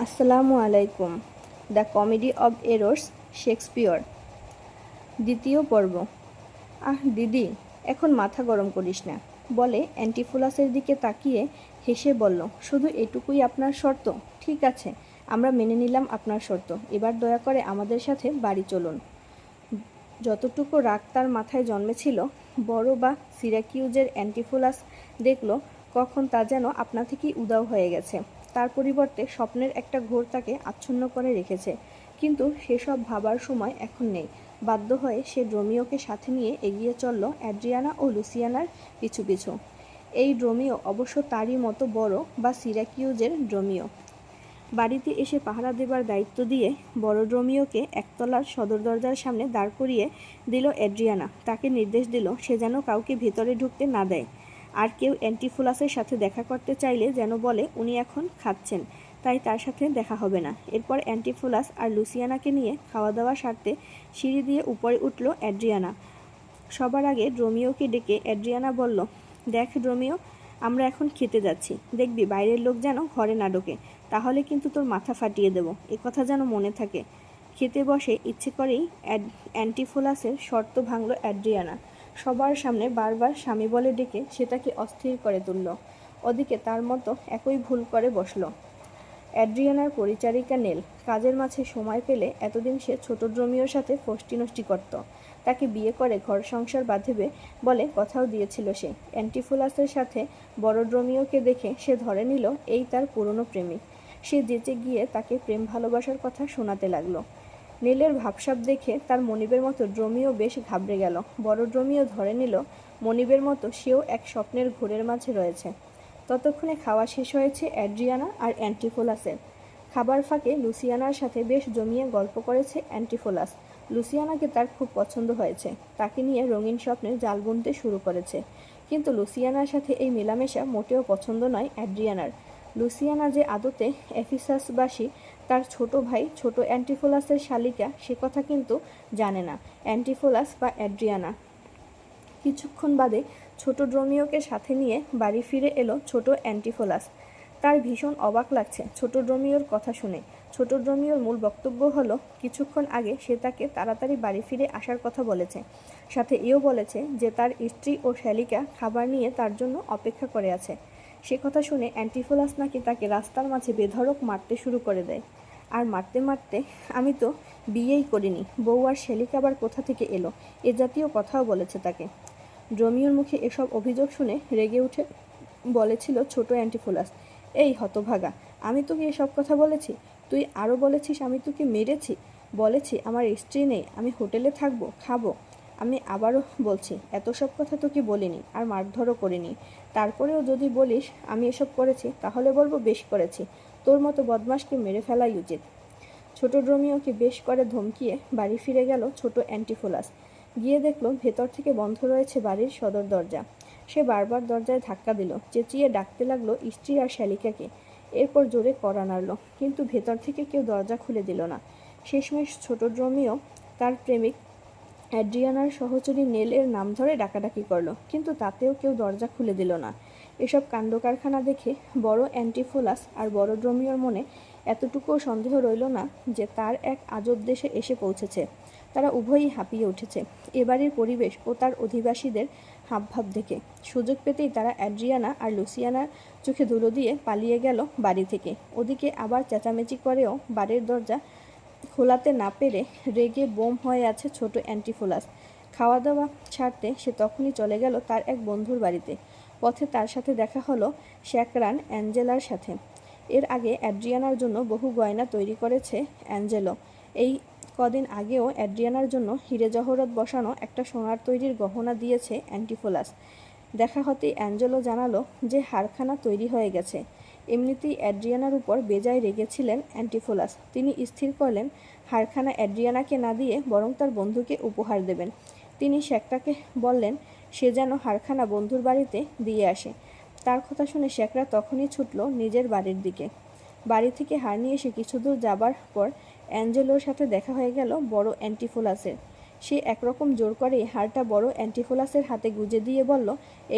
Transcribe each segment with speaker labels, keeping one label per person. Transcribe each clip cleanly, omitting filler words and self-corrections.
Speaker 1: আসসালামু আলাইকুম। The comedy of errors, Shakespeare. দ্বিতীয় পর্ব। দিদি, এখন মাথা গরম করিস না, বলে অ্যান্টিফোলাসের দিকে তাকিয়ে হেসে বলল, শুধু এটুকুই আপনার শর্ত? ঠিক আছে, আমরা মেনে নিলাম আপনার শর্ত। এবার দয়া করে আমাদের সাথে বাড়ি চলুন। যতটুকু রাগ তার মাথায় জন্মেছিল, বড় বা সিরাকিউজের অ্যান্টিফোলাস দেখল কখন তা যেন আপনা থেকেই উধাও হয়ে গেছে। তার পরিবর্তে স্বপ্নের একটা ঘোর তাকে আচ্ছন্ন করে রেখেছে। কিন্তু সেসব ভাবার সময় এখন নেই। বাধ্য হয়ে সে ড্রোমিওকে সাথে নিয়ে এগিয়ে চলল অ্যাড্রিয়ানা ও লুসিয়ানার পিছু পিছু। এই ড্রোমিও অবশ্য তারই মতো বড় বা সিরাকিউজের ড্রোমিও। বাড়িতে এসে পাহারা দেবার দায়িত্ব দিয়ে বড় ড্রোমিওকে একতলার সদর দরজার সামনে দাঁড় করিয়ে দিল অ্যাড্রিয়ানা। তাকে নির্দেশ দিল সে যেন কাউকে ভেতরে ঢুকতে না দেয়। আর কেউ অ্যান্টিফোলাসের সাথে দেখা করতে চাইলে যেন বলে উনি এখন খাচ্ছেন, তাই তার সাথে দেখা হবে না। এরপর অ্যান্টিফোলাস আর লুসিয়ানাকে নিয়ে খাওয়া দাওয়া সারতে সিঁড়ি দিয়ে উপরে উঠল অ্যাড্রিয়ানা। সবার আগে ড্রোমিওকে ডেকে অ্যাড্রিয়ানা বলল, দেখ ড্রোমিও, আমরা এখন খেতে যাচ্ছি। দেখবি বাইরের লোক যেন ঘরে না ঢোকে, তাহলে কিন্তু তোর মাথা ফাটিয়ে দেব, কথা যেন মনে থাকে। খেতে বসে ইচ্ছে করেই অ্যান্টিফোলাসের শর্ত ভাঙল অ্যাড্রিয়ানা। সবার সামনে বারবার স্বামী বলে ডেকে সেটাকে অস্থির করে তুলল। ওদিকে তার মতো একই ভুল করে বসল অ্যাড্রিয়ানার পরিচারিকা নেল। কাজের মাঝে সময় পেলে এতদিন সে ছোট ড্রোমিওর সাথে ফষ্টি করত। তাকে বিয়ে করে ঘর সংসার বাঁধবে বলে কথাও দিয়েছিল সে। অ্যান্টিফোলাসের সাথে বড় ড্রোমিওকে দেখে সে ধরে নিল এই তার পুরনো প্রেমিক। সে যেচে গিয়ে তাকে প্রেম ভালোবাসার কথা শোনাতে লাগলো। নীলের ভাবসাব দেখে তার মনিবের মতো ড্রোমিও বেশ ঘাবড়ে গেল। বড় ড্রোমিও ধরে নিল মনিবের মতো সেও এক স্বপ্নের ঘোরের মাঝে রয়েছে। ততক্ষণে খাওয়া শেষ হয়েছে অ্যাড্রিয়ানা আর অ্যান্টিফোলাসের। খাবার ফাঁকে লুসিয়ানার সাথে বেশ জমিয়ে গল্প করেছে অ্যান্টিফোলাস। লুসিয়ানাকে তার খুব পছন্দ হয়েছে। তাকে নিয়ে রঙিন স্বপ্নের জাল বুনতে শুরু করেছে। কিন্তু লুসিয়ানার সাথে এই মেলামেশা মোটেও পছন্দ নয় অ্যাড্রিয়ানার। লুসিয়ানা যে আদতে এফিসাসবাসী, তার ছোট ভাই ছোট অ্যান্টিফোলাসের শালিকা, সে কথা কিন্তু জানে না অ্যান্টিফোলাস বা অ্যাড্রিয়ানা। কিছুক্ষণ বাদে ছোট ড্রোমিওকে সাথে নিয়ে বাড়ি ফিরে এলো ছোট অ্যান্টিফোলাস। তার ভীষণ অবাক লাগছে ছোট ড্রোমিওর কথা শুনে। ছোট ড্রোমিওর মূল বক্তব্য হলো কিছুক্ষণ আগে সে তাকে তাড়াতাড়ি বাড়ি ফিরে আসার কথা বলেছে। সাথে এও বলেছে যে তার স্ত্রী ও শ্যালিকা খাবার নিয়ে তার জন্য অপেক্ষা করে আছে। সে কথা শুনে অ্যান্টিফোলাস নাকি তাকে রাস্তার মাঝে বেধড়ক মারতে শুরু করে দেয়। আর মারতে মারতে, আমি তো বিয়েই করিনি, বউ আর শ্যালিকা আবার কোথা থেকে এলো, এ জাতীয় কথাও বলেছে তাকে। ড্রোমিওর মুখে এসব অভিযোগ শুনে রেগে উঠে বলেছিল ছোট অ্যান্টিফোলাস, এই হতভাগা, আমি তোকে এসব কথা বলেছি? তুই আরও বলেছিস আমি তোকে মেরেছি, বলেছি আমার স্ত্রী নেই, আমি হোটেলে থাকবো, খাবো। আমি আবারও বলছি এত সব কথা তোকে বলিনি, আর মারধরও করিনি। তারপরেও যদি বলিস আমি এসব করেছি, তাহলে বলবো বেশ করেছি। তোর মতো বদমাশকে মেরে ফেলাই উচিত। ছোট ড্রোমিওকে বেশ করে ধমকিয়ে বাড়ি ফিরে গেল ছোট অ্যান্টিফোলাস। গিয়ে দেখল ভেতর থেকে বন্ধ রয়েছে বাড়ির সদর দরজা। সে বারবার দরজায় ধাক্কা দিল, চেঁচিয়ে ডাকতে লাগলো স্ত্রী আর শ্যালিকাকে। এরপর জোরে কড়া নাড়ল, কিন্তু ভেতর থেকে কেউ দরজা খুলে দিল না। শেষমেশ ছোট ড্রোমিও তার প্রেমিক অ্যাড্রিয়ানার সহচরী নেলের নাম ধরে ডাকাডাকি করল, কিন্তু তাতেও কেউ দরজা খুলে দিল না। এসব কাণ্ডকারখানা দেখে বড় অ্যান্টিফোলাস আর বড় ড্রোমিওর মনে এতটুকুও সন্দেহ রইল না যে তার এক আজব দেশে এসে পৌঁছেছে। তারা উভয়ই হাঁপিয়ে উঠেছে এবাড়ির পরিবেশ ও তার অধিবাসীদের হাবভাব দেখে। সুযোগ পেতেই তারা অ্যাড্রিয়ানা আর লুসিয়ানার চোখে ধুলো দিয়ে পালিয়ে গেল বাড়ি থেকে। ওদিকে আবার চেঁচামেচি করেও বাড়ির দরজা খোলাতে না পেরে রেগে বোম হয়ে আছে ছোট অ্যান্টিফোলাস। খাওয়া দাওয়া ছাড়তে সে তখনই চলে গেল তার এক বন্ধুর বাড়িতে। পথে তার সাথে দেখা হলো শ্যাকরান অ্যাঞ্জেলার সাথে। এর আগে অ্যাড্রিয়ানার জন্য বহু গয়না তৈরি করেছে অ্যাঞ্জেলো। এই কদিন আগেও অ্যাড্রিয়ানার জন্য হিরে জহরত বসানো একটা সোনার তৈরির গহনা দিয়েছে অ্যান্টিফোলাস। দেখা হতেই অ্যাঞ্জেলো জানালো যে হারখানা তৈরি হয়ে গেছে। এমনিতেই অ্যাড্রিয়ানার উপর বেজায় রেগেছিলেন অ্যান্টিফোলাস। তিনি স্থির করলেন হারখানা অ্যাড্রিয়ানাকে না দিয়ে বরং তার বন্ধুকে উপহার দেবেন। তিনি শ্যাকরাকে বললেন সে যেন হারখানা বন্ধুর বাড়িতে দিয়ে আসে। তার কথা শুনে শ্যাকরা তখনই ছুটল নিজের বাড়ির দিকে। বাড়ি থেকে হার নিয়ে এসে কিছু দূর যাবার পর অ্যাঞ্জেলোর সাথে দেখা হয়ে গেল বড় অ্যান্টিফোলাসের। সে একরকম জোর করেই হারটা বড় অ্যান্টিফোলাসের হাতে গুজে দিয়ে বলল,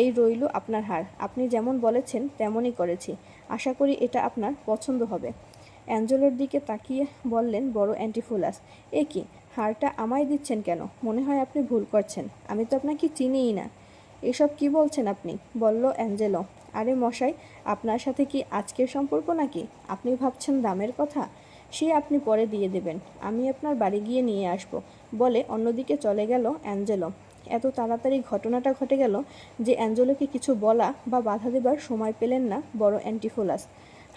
Speaker 1: এই রইল আপনার হার, আপনি যেমন বলেছেন তেমনই করেছি, আশা করি এটা আপনার পছন্দ হবে। অ্যাঞ্জেলোর দিকে তাকিয়ে বললেন বড় অ্যান্টিফোলাস, এ কি, হারটা আমায় দিচ্ছেন কেন? মনে হয় আপনি ভুল করছেন, আমি তো আপনাকে চিনিই না। এসব কি বলছেন আপনি? বলল অ্যাঞ্জেলো। আরে মশাই, আপনার সাথে কি আজকের সম্পর্ক নাকি? আপনি ভাবছেন দামের কথা? সে আপনি পরে দিয়ে দেবেন, আমি আপনার বাড়ি গিয়ে নিয়ে আসব, বলে অন্যদিকে চলে গেল অ্যাঞ্জেলো। এত তাড়াতাড়ি ঘটনাটা ঘটে গেল যে অ্যাঞ্জেলোকে কিছু বলা বা বাধা দেবার সময় পেলেন না বড় অ্যান্টিফোলাস।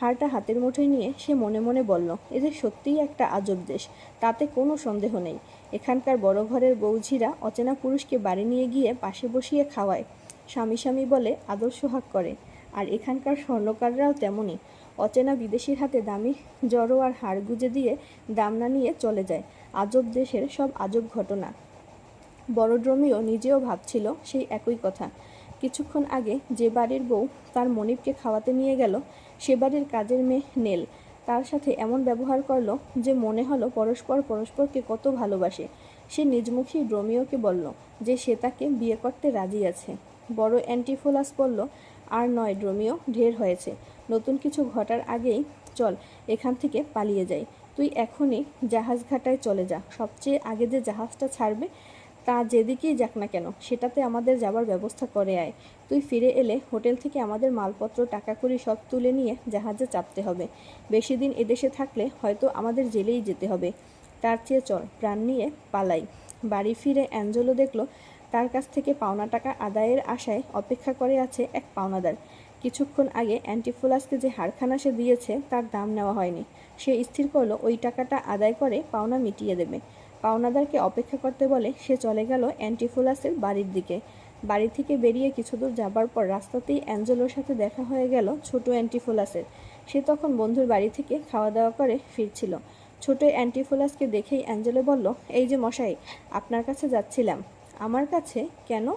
Speaker 1: হারটা হাতের মুঠোয় নিয়ে সে মনে মনে বলল, এ যে সত্যিই একটা আজব দেশ, তাতে কোনো সন্দেহ নেই। এখানকার বড় ঘরের বৌঝিরা অচেনা পুরুষকে বাড়ি নিয়ে গিয়ে পাশে বসিয়ে খাওয়ায়, স্বামী স্বামী বলে আদর সোহাগ করে। আর এখানকার স্বর্ণকাররাও তেমনই, অচেনা বিদেশির হাতে দামি জড়ো আর হাড় গুজে দিয়ে দাম না নিয়ে চলে যায়। আজব দেশের সব আজব ঘটনা। বড় ড্রোমিও নিজেও ভাবছিল সেই একই কথা। কিছুক্ষণ আগে যে বাড়ির বউ তার মনিবকে খাওয়াতে নিয়ে গেল, সে বাড়ির কাজের মেয়ে নেল তার সাথে এমন ব্যবহার করলো যে মনে হলো পরস্পরকে কত ভালোবাসে। সে নিজ মুখেই ড্রোমিওকে বলল যে সে তাকে বিয়ে করতে রাজি আছে। বড় অ্যান্টিফোলাস বলল, আর নয় ড্রোমিও, ঢের হয়েছে। নতুন কিছু ঘটার আগেই চল এখান থেকে পালিয়ে যাই। তুই এখনই জাহাজ ঘাটায় চলে যা। সবচেয়ে আগে যে জাহাজটা ছাড়বে তা যেদিকেই যাক না কেন সেটাতে আমাদের যাবার ব্যবস্থা করে আয়। তুই ফিরে এলে হোটেল থেকে আমাদের মালপত্র টাকা কড়ি সব তুলে নিয়ে জাহাজে চাপতে হবে। বেশি দিন এদেশে থাকলে হয়তো আমাদের জেলেই যেতে হবে। তার চেয়ে চল প্রাণ নিয়ে পালাই। বাড়ি ফিরে অ্যাঞ্জেলো দেখল তার কাছ থেকে পাওনা টাকা আদায়ের আশায় অপেক্ষা করে আছে এক পাওনাদার। কিছুক্ষণ আগে অ্যান্টিফোলাসকে যে হাড়খানা সে দিয়েছে তার দাম নেওয়া হয়নি। সে স্থির করলো ওই টাকাটা আদায় করে পাওনা মিটিয়ে দেবে। পাওনাদারকে অপেক্ষা করতে বলে সে চলে গেল অ্যান্টিফোলাসের বাড়ির দিকে। বাড়ি থেকে বেরিয়ে কিছু দূর যাবার পর রাস্তাতেই অ্যাঞ্জেলোর সাথে দেখা হয়ে গেল ছোট অ্যান্টিফোলাসের। সে তখন বন্ধুর বাড়ি থেকে খাওয়া দাওয়া করে ফিরছিল। ছোট অ্যান্টিফোলাসকে দেখেই অ্যাঞ্জেলো বলল, এই যে মশাই, আপনার কাছে যাচ্ছিলাম। আমার কাছে কেন?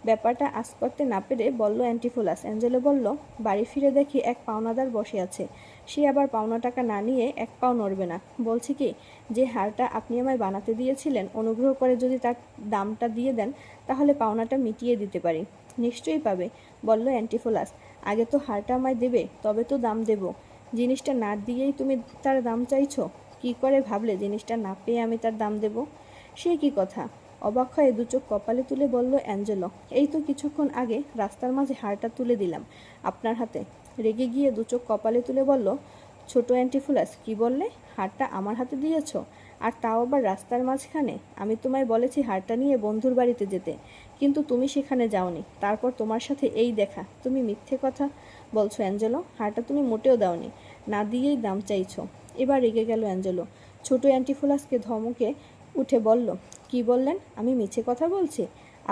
Speaker 1: ব্যাপারটা আঁচ করতে না পেরে বলল অ্যান্টিফোলাস। অ্যাঞ্জেলো বলল, বাড়ি ফিরে দেখি এক পাওনাদার বসে আছে। সে আবার পাওনা টাকা না নিয়ে এক পাও নড়বে না। বলছি কি, যে হারটা আপনি আমায় বানাতে দিয়েছিলেন, অনুগ্রহ করে যদি তার দামটা দিয়ে দেন তাহলে পাওনাটা মিটিয়ে দিতে পারি। নিশ্চয়ই পাবে, বলল অ্যান্টিফোলাস। আগে তো হারটা আমায় দেবে, তবে তো দাম দেব। জিনিসটা না দিয়েই তুমি তার দাম চাইছো? কি করে ভাবলে জিনিসটা না পেয়ে আমি তার দাম দেব? সে কি কথা? অবাক হয়ে দু চোখ কপালে তুলে বলল অ্যাঞ্জেলো, এই তো কিছুক্ষণ আগে রাস্তার মাঝে হারটা তুলে দিলাম আপনার হাতে। রেগে গিয়ে দু চোখ কপালে তুলে বলল ছোট অ্যান্টিফোলাস, কি বললে? হারটা আমার হাতে দিয়েছ? আর তাও আবার রাস্তার মাঝখানে? আমি তোমায় বলেছি হারটা নিয়ে বন্ধুর বাড়িতে যেতে, কিন্তু তুমি সেখানে যাওনি। তারপর তোমার সাথে এই দেখা। তুমি মিথ্যে কথা বলছো অ্যাঞ্জেলো, হারটা তুমি মোটেও দাওনি, না দিয়েই দাম চাইছো। এবার রেগে গেল অ্যাঞ্জেলো। ছোট অ্যান্টিফোলাসকে ধমকে উঠে বলল, কি বললেন? আমি মিছে কথা বলছি?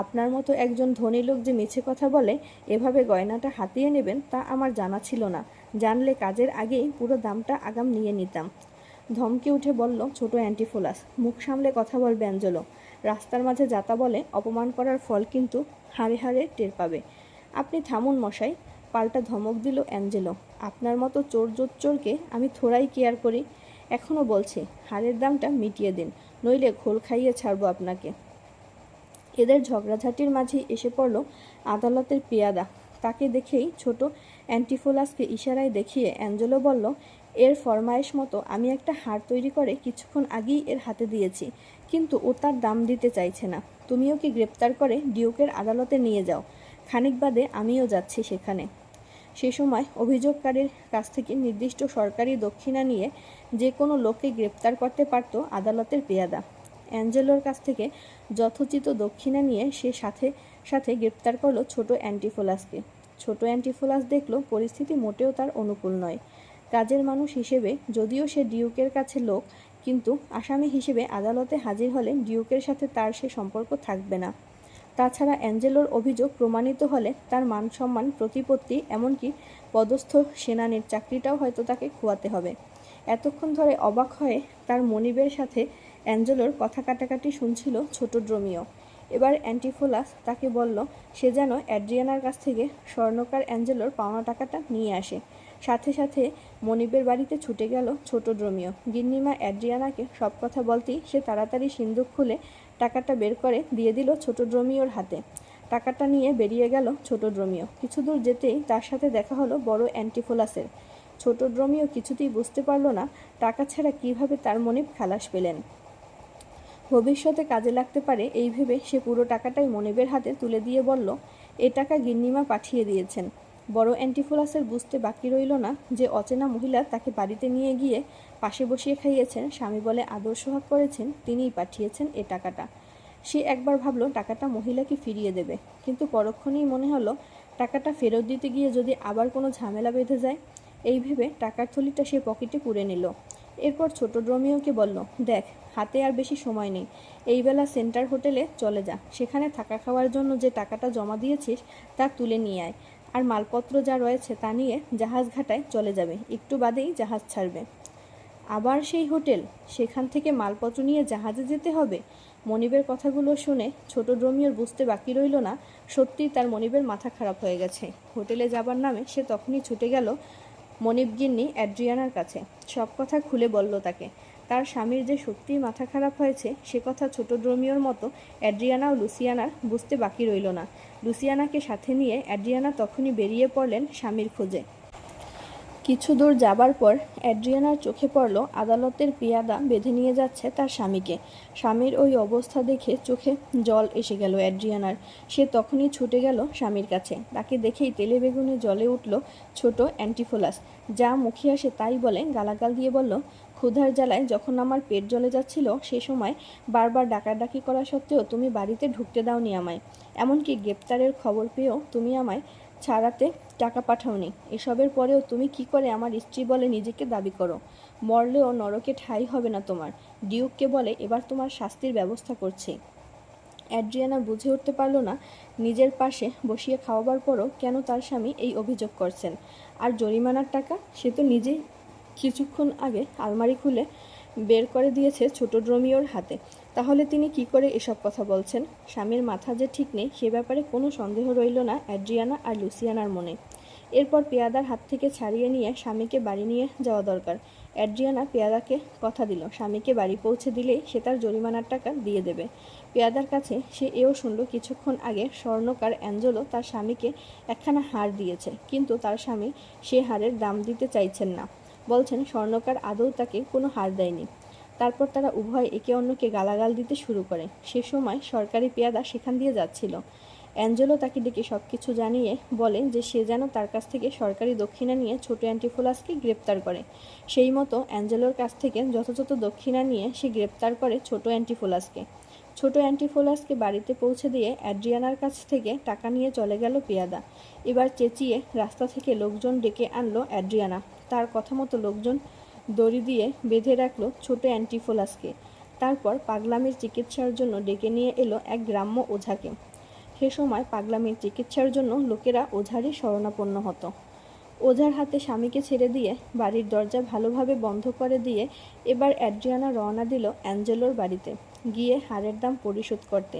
Speaker 1: আপনার মতো একজন ধনী লোক যে মিছে কথা বলে এভাবে গয়নাটা হাতিয়ে নেবেন তা আমার জানা ছিল না। জানলে কাজের আগেই পুরো দামটা আগাম নিয়ে নিতাম। ধমকে উঠে বলল ছোট অ্যান্টিফোলাস। মুখ সামলে কথা বলবে অ্যাঞ্জেলো। রাস্তার মাঝে যাতা বলে অপমান করার ফল কিন্তু হাড়ে হাড়ে টের পাবে। আপনি থামুন মশাই, পাল্টা ধমক দিল অ্যাঞ্জেলো। আপনার মতো চোরকে আমি থোড়াই কেয়ার করি। এখনও বলছি, হারের দামটা মিটিয়ে দিন, নইলে ঘোল খাইয়ে ছাড়বো আপনাকে। এদের ঝগড়াঝাটির মাঝেই এসে পড়ল আদালতের পেয়াদা। তাকে দেখেই ছোট অ্যান্টিফোলাসকে ইশারায় দেখিয়ে অ্যাঞ্জেলো বলল, এর ফরমায়েশ মতো আমি একটা হার তৈরি করে কিছুক্ষণ আগেই এর হাতে দিয়েছি, কিন্তু ও তার দাম দিতে চাইছে না। তুমিও কি গ্রেপ্তার করে ডিউকের আদালতে নিয়ে যাও। খানিক বাদে আমিও যাচ্ছি সেখানে। সে সময় অভিযোগকারীর কাছ থেকে নির্দিষ্ট সরকারি দক্ষিণা নিয়ে যে কোনো লোককে গ্রেপ্তার করতে পারত আদালতের পেয়াদা। অ্যাঞ্জেলোর কাছ থেকে যথোচিত দক্ষিণা নিয়ে সে সাথে সাথে গ্রেপ্তার করলো ছোট অ্যান্টিফোলাসকে। ছোট অ্যান্টিফোলাস দেখল পরিস্থিতি মোটেও তার অনুকূল নয়। কাজের মানুষ হিসেবে যদিও সে ডিউকের কাছে লোক, কিন্তু আসামি হিসেবে আদালতে হাজির হলে ডিউকের সাথে তার সে সম্পর্ক থাকবে না। তাছাড়া অ্যাঞ্জেলোর অভিযোগ প্রমাণিত হলে তার মান সম্মান, প্রতিপত্তি, এমনকি পদস্থ সেনানির চাকরিটাও হয়তো তাকে খোয়াতে হবে। এতক্ষণ ধরে অবাক হয়ে তার মনিবের সাথে অ্যাঞ্জেলোর কথা কাটাকাটি শুনছিল ছোট ড্রোমিও। এবার অ্যান্টিফোলাস তাকে বলল সে যেন অ্যাড্রিয়ানার কাছ থেকে স্বর্ণকার অ্যাঞ্জেলোর পাওনা টাকাটা নিয়ে আসে। সাথে সাথে মনিবের বাড়িতে ছুটে গেল ছোট ড্রোমিও। গিন্নিমা অ্যাড্রিয়ানাকে সব কথা বলতেই সে তাড়াতাড়ি সিন্দুক খুলে টাকাটা বের করে দিয়ে দিল ছোট ড্রোমিওর হাতে। টাকাটা নিয়ে বেরিয়ে গেল ছোট ড্রোমিও। কিছু দূর যেতেই তার সাথে দেখা হলো বড় অ্যান্টিফোলাসের। ছোট রোমিও কিছুতেই বুঝতে পারল না টাকা ছাড়া কিভাবে তার মনিব খালাস পেলেন। ভবিষ্যতে কাজে লাগতে পারে এই ভেবে সে পুরো টাকাটাই মনিবের হাতে তুলে দিয়ে বলল, এ টাকা গিন্নিমা পাঠিয়ে দিয়েছেন। বড় অ্যান্টিফোলাসের বুঝতে বাকি রইল না যে অচেনা মহিলা তাকে বাড়িতে নিয়ে গিয়ে পাশে বসিয়ে খাইয়েছেন, স্বামী বলে আদর সোহাগ করেছেন, তিনিই পাঠিয়েছেন এ টাকাটা। সে একবার ভাবল টাকাটা মহিলাকে ফিরিয়ে দেবে, কিন্তু পরক্ষণেই মনে হলো টাকাটা ফেরত দিতে গিয়ে যদি আবার কোনো ঝামেলা বেঁধে যায়। এই ভেবে টাকার থলিটা সে পকেটে পুরে নিল। এরপর ছোট রোমিওকে বলল, দেখ, হাতে আর বেশি সময় নেই, এই বেলা সেন্টার হোটেলে চলে যা, সেখানে থাকা খাওয়ার জন্য যে টাকাটা জমা দিয়েছিস তা তুলে নিয়ে আয়, আর মালপত্র যা রয়েছে তা নিয়ে জাহাজ ঘাটায় চলে যাবে, একটু বাদেই জাহাজ ছাড়বে। আবার সেই হোটেল, সেখান থেকে মালপত্র নিয়ে জাহাজে যেতে হবে? মনিবের কথাগুলো শুনে ছোট রোমিওর বুঝতে বাকি রইল না সত্যিই তার মনিবের মাথা খারাপ হয়ে গেছে। হোটেলে যাবার নামে সে তখনই ছুটে গেল মনিব গিন্নি অ্যাড্রিয়ানার কাছে। সব কথা খুলে বলল তাকে। তার স্বামীর যে সত্যিই মাথা খারাপ হয়েছে সে কথা ছোট রোমিওর মতো অ্যাড্রিয়ানা ও লুসিয়ানার বুঝতে বাকি রইল না। লুসিয়ানাকে সাথে নিয়ে অ্যাড্রিয়ানা তখনই বেরিয়ে পড়লেন স্বামীর খোঁজে। কিছু দূর যাবার পর অ্যাড্রিয়ানার চোখে পড়ল আদালতের পেয়াদা বেঁধে নিয়ে যাচ্ছে তার স্বামীকে। স্বামীর ওই অবস্থা দেখে চোখে জল এসে গেল অ্যাড্রিয়ানার। সে তখনই ছুটে গেল স্বামীর কাছে। তাকে দেখেই তেলে বেগুনে জ্বলে উঠল ছোট অ্যান্টিফোলাস। যা মুখে আসে তাই বলে গালাগাল দিয়ে বলল, ক্ষুধার জ্বালায় যখন আমার পেট জ্বলে যাচ্ছিল সে সময় বারবার ডাকাডাকি করা সত্ত্বেও তুমি বাড়িতে ঢুকতে দাওনি আমায়। এমনকি গ্রেপ্তারের খবর পেয়েও তুমি আমায় ছাড়াতে টাকা পাঠাওনি। এসবের পরেও তুমি কি করে আমার স্ত্রী বলে নিজেকে দাবি করো? মরলেও নরকে ঠাঁই হবে না তোমার। ডিউককে বলে এবার তোমার শাস্তির ব্যবস্থা করছি। অ্যাড্রিয়ানা বুঝে উঠতে পারল না নিজের পাশে বসিয়ে খাওয়াবার পরও কেন তার স্বামী এই অভিযোগ করছেন। আর জরিমানার টাকা সে তো নিজেই কিছুক্ষণ আগে আলমারি খুলে বের করে দিয়েছে ছোট রোমিওর হাতে। তাহলে তিনি কি করে এসব কথা বলছেন? স্বামীর মাথা যে ঠিক নেই সে ব্যাপারে কোনো সন্দেহ রইল না অ্যাড্রিয়ানা আর লুসিয়ানার মনে। এরপর পেয়াদার হাত থেকে ছাড়িয়ে নিয়ে স্বামীকে বাড়ি নিয়ে যাওয়া দরকার। অ্যাড্রিয়ানা পেয়াদাকে কথা দিল স্বামীকে বাড়ি পৌঁছে দিলেই সে তার জরিমানার টাকা দিয়ে দেবে। পেয়াদার কাছে সে এও শুনল কিছুক্ষণ আগে স্বর্ণকার অ্যাঞ্জেলো তার স্বামীকে একখানা হার দিয়েছে, কিন্তু তার স্বামী সে হারের দাম দিতে চাইছেন না। বলছেন স্বর্ণকার আদৌ তাকে কোনো হার দেয়নি। তারপর তারা উভয় একে অন্যকে গালাগাল দিতে শুরু করে। সে সময় সরকারি পেয়াদা সেখান দিয়ে যাচ্ছিল। অ্যাঞ্জেলো তাকে ডেকে সব কিছু জানিয়ে বলে যে সে যেন তার কাছ থেকে সরকারি দক্ষিণা নিয়ে ছোট অ্যান্টিফোলাসকে গ্রেপ্তার করে। সেই মতো অ্যাঞ্জেলোর কাছ থেকে যথাযথ দক্ষিণা নিয়ে সে গ্রেপ্তার করে ছোট অ্যান্টিফোলাসকে। ছোট অ্যান্টিফোলাসকে বাড়িতে পৌঁছে দিয়ে অ্যাড্রিয়ানার কাছ থেকে টাকা নিয়ে চলে গেল পেয়াদা। এবার চেঁচিয়ে রাস্তা থেকে লোকজন ডেকে আনলো অ্যাড্রিয়ানা। তার কথা মতো লোকজন দড়ি দিয়ে বেঁধে রাখলো ছোট অ্যান্টিফোলাসকে। তারপর পাগলামির চিকিৎসার জন্য ডেকে নিয়ে এলো এক গ্রাম্য ওঝাকে। সে সময় পাগলামির চিকিৎসার জন্য লোকেরা ওঝারই শরণাপন্ন হতো। ওঝার হাতে স্বামীকে ছেড়ে দিয়ে বাড়ির দরজা ভালোভাবে বন্ধ করে দিয়ে এবার অ্যাড্রিয়ানা রওনা দিল অ্যাঞ্জেলোর বাড়িতে, গিয়ে হারের দাম পরিশোধ করতে।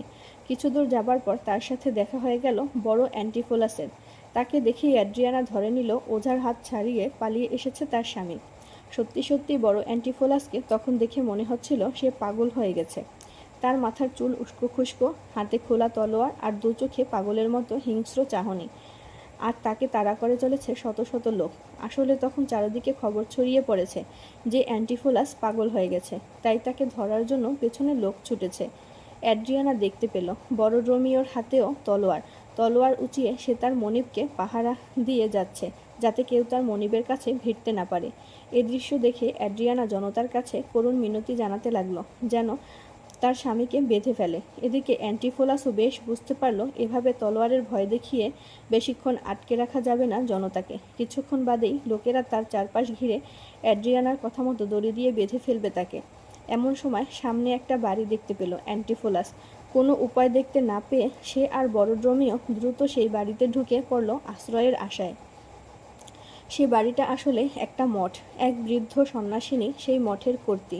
Speaker 1: কিছু দূর যাবার পর তার সাথে দেখা হয়ে গেল বড় অ্যান্টিফোলাসের। তাকে দেখেই অ্যাড্রিয়ানা ধরে নিল ওঝার হাত ছাড়িয়ে পালিয়ে এসেছে তার স্বামী। সত্যি সত্যি বড় অ্যান্টিফোলাসকে তখন দেখে মনে হচ্ছিল সে পাগল হয়ে গেছে। তার মাথার চুল উস্কো খুস্কো, হাতে খোলা তলোয়ার আর দু চোখে পাগলের মতো হিংস্র চাহনি। আর তাকে তাড়া করে চলেছে শত শত লোক। আসলে তখন চারিদিকে খবর ছড়িয়ে পড়েছে যে অ্যান্টিফোলাস পাগল হয়ে গেছে, তাই তাকে ধরার জন্য পেছনে লোক ছুটেছে। অ্যাড্রিয়ানা দেখতে পেল বড় রোমিওর হাতেও তলোয়ার। তলোয়ার উঁচিয়ে সে তার মনিবকে পাহারা দিয়ে যাচ্ছে, যাতে কেউ তার মনিবের কাছে ভিড়তে না পারে। এ দৃশ্য দেখে অ্যাড্রিয়ানা জনতার কাছে করুণ মিনতি জানাতে লাগলো যেন তার স্বামীকে বেঁধে ফেলে। এদিকে অ্যান্টিফোলাসও বেশ বুঝতে পারল এভাবে তলোয়ারের ভয় দেখিয়ে বেশিক্ষণ আটকে রাখা যাবে না জনতাকে। কিছুক্ষণ বাদেই লোকেরা তার চারপাশ ঘিরে অ্যাড্রিয়ানার কথা মতো দড়ি দিয়ে বেঁধে ফেলবে তাকে। এমন সময় সামনে একটা বাড়ি দেখতে পেল অ্যান্টিফোলাস। কোনো উপায় দেখতে না পেয়ে সে আর বড় রোমিও দ্রুত সেই বাড়িতে ঢুকে পড়ল আশ্রয়ের আশায়। সে বাড়িটা আসলে একটা মঠ। এক বৃদ্ধ সন্ন্যাসিনী সেই মঠের কর্ত্রী।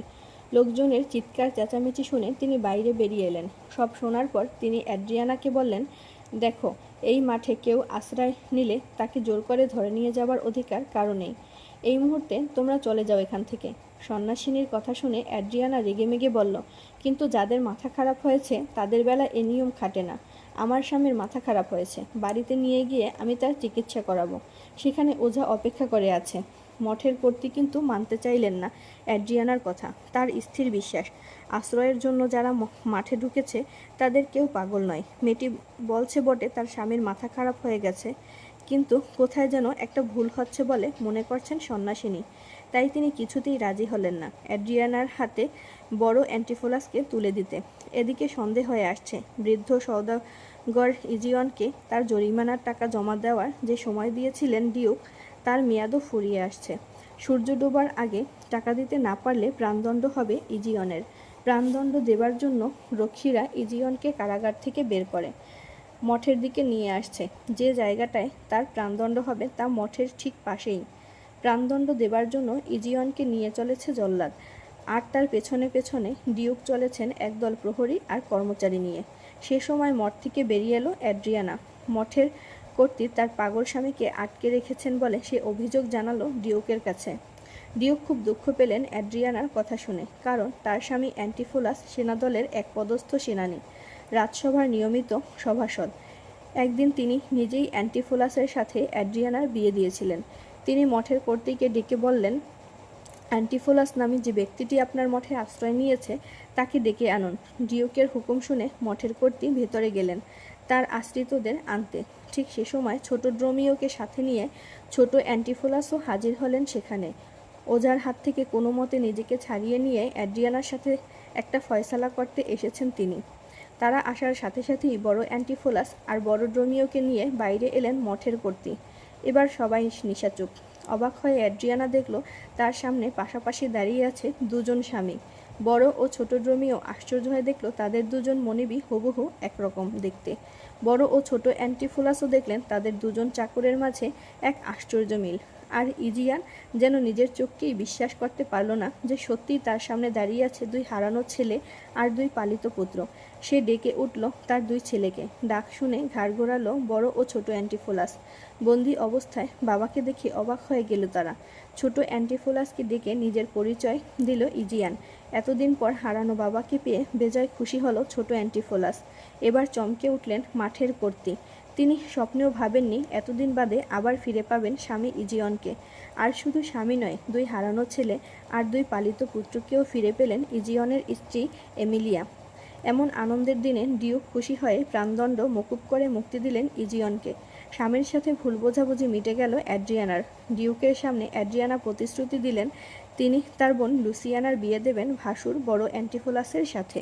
Speaker 1: লোকজনের চিৎকার চেঁচামেচি শুনে তিনি বাইরে বেরিয়ে এলেন। সব শোনার পর তিনি অ্যাড্রিয়ানাকে বললেন, দেখো, এই মাঠে কেউ আশ্রয় নিলে তাকে জোর করে ধরে নিয়ে যাবার অধিকার কারো নেই। এই মুহূর্তে তোমরা চলে যাও এখান থেকে। সন্ন্যাসিনীর কথা শুনে অ্যাড্রিয়ানা রেগেমেগে বলল, কিন্তু যাদের মাথা খারাপ হয়েছে তাদের বেলা এ নিয়ম খাটে না। আমার স্বামীর মাথা খারাপ হয়েছে, বাড়িতে নিয়ে গিয়ে আমি তার চিকিৎসা করাবো। সেখানে ওঝা অপেক্ষা করে আছে। মঠের কর্তৃ কিন্তু মানতে চাইলেন না অ্যাড্রিয়ানার কথা। তার স্থির বিশ্বাস, আশ্রয়ের জন্য যারা মাঠে ঢুকেছে তাদের কেউ পাগল নয়। মেয়েটি বলছে বটে তার স্বামীর মাথা খারাপ হয়ে গেছে, কিন্তু কোথায় যেন একটা ভুল হচ্ছে বলে মনে করছেন সন্ন্যাসিনী। তাই তিনি কিছুতেই রাজি হলেন না অ্যাড্রিয়ানার হাতে বড় অ্যান্টিফোলাসকে তুলে দিতে। এদিকে সন্দেহ হয়ে আসছে, বৃদ্ধ সওদাগর ইজিয়নকে তার জরিমানার টাকা জমা দেওয়ার যে সময় দিয়েছিলেন ডিউক, তার মেয়াদও ফুরিয়ে আসছে। সূর্য ডোবার আগে টাকা দিতে না পারলে প্রাণদণ্ড হবে ইজিয়নের। প্রাণদণ্ড দেবার জন্য রক্ষীরা ইজিয়নকে কারাগার থেকে বের করে মঠের দিকে নিয়ে আসছে। যে জায়গাটায় তার প্রাণদণ্ড হবে তা মঠের ঠিক পাশেই। প্রাণদণ্ড দেবার জন্য ইজিয়নকে নিয়ে চলেছে জল্লাদ, আর তার পেছনে পেছনে ডিউক চলেছেন একদল প্রহরী আর কর্মচারী নিয়ে। সে সময় মঠ থেকে বেরিয়ে এলো অ্যাড্রিয়ানা। মঠের কর্তৃ তার পাগল স্বামীকে আটকে রেখেছেন বলে সে অভিযোগ জানালো ডিউকের কাছে। ডিউক খুব দুঃখ পেলেন অ্যাড্রিয়ানার কথা শুনে, কারণ তার স্বামী অ্যান্টিফোলাস সেনাদলের এক পদস্থ সেনানী, রাজসভার নিয়মিত সভাসদ। একদিন তিনি নিজেই অ্যান্টিফোলাসের সাথে অ্যাড্রিয়ানার বিয়ে দিয়েছিলেন। তিনি মঠের কর্তৃকে ডেকে বললেন, অ্যান্টিফোলাস নামে যে ব্যক্তিটি আপনার মঠে আশ্রয় নিয়েছে তাকে ডেকে আনুন। ডিউকের হুকুম শুনে মঠের কর্তৃ ভেতরে গেলেন তার আশ্রিতদের আনতে। ঠিক সে সময় ছোট ড্রোমিওকে সাথে নিয়ে ছোট অ্যান্টিফোলাসও হাজির হলেন সেখানে। ওঝার হাত থেকে কোনো মতে নিজেকে ছাড়িয়ে নিয়ে অ্যাড্রিয়ানার সাথে একটা ফয়সালা করতে এসেছেন তিনি। তারা আসার সাথে সাথেই বড় অ্যান্টিফোলাস আর বড় ড্রোমিওকে নিয়ে বাইরে এলেন মঠের কর্তৃ। এবার সবাই নিশাচুপ। অবাক হয়ে অ্যাড্রিয়ানা দেখল তার সামনে পাশাপাশি দাঁড়িয়ে আছে দুজন স্বামী। বড় ও ছোট ড্রোমিও আশ্চর্য হয়ে দেখল তাদের দুজন মনিবী হুবহু একরকম দেখতে। বড় ও ছোট অ্যান্টিফোলাসও দেখলেন তাদের দুজন চাকরের মাঝে এক আশ্চর্য মিল। আর ইজিয়ান যেন নিজের চোখকেই বিশ্বাস করতে পারল না যে সত্যিই তার সামনে দাঁড়িয়ে আছে দুই হারানো ছেলে আর দুই পালিত পুত্র। সে ডেকে উঠল তার দুই ছেলেকে। ডাক শুনে ঘাড় ঘোরালো বড় ও ছোট অ্যান্টিফোলাস। বন্দি অবস্থায় বাবাকে দেখে অবাক হয়ে গেল তারা। ছোট অ্যান্টিফোলাসকে ডেকে নিজের পরিচয় দিল ইজিয়ান। এতদিন পর হারানো বাবাকে পেয়ে বেজায় খুশি হলো ছোট অ্যান্টিফোলাস। এবার চমকে উঠলেন মাঠের কর্তৃ। তিনি স্বপ্নেও ভাবেননি এতদিন বাদে আবার ফিরে পাবেন স্বামী ইজিয়নকে। আর শুধু স্বামী নয়, দুই হারানো ছেলে আর দুই পালিত পুত্রকেও ফিরে পেলেন ইজিয়নের স্ত্রী এমিলিয়া। এমন আনন্দের দিনে ডিউক খুশি হয়ে প্রাণদণ্ড মকুব করে মুক্তি দিলেন ইজিয়নকে। স্বামীর সাথে ভুল বোঝাবুঝি মিটে গেল অ্যাড্রিয়ানার। ডিউকের সামনে অ্যাড্রিয়ানা প্রতিশ্রুতি দিলেন তিনি তার বোন লুসিয়ানার বিয়ে দেবেন ভাসুর বড় অ্যান্টিফোলাসের সাথে।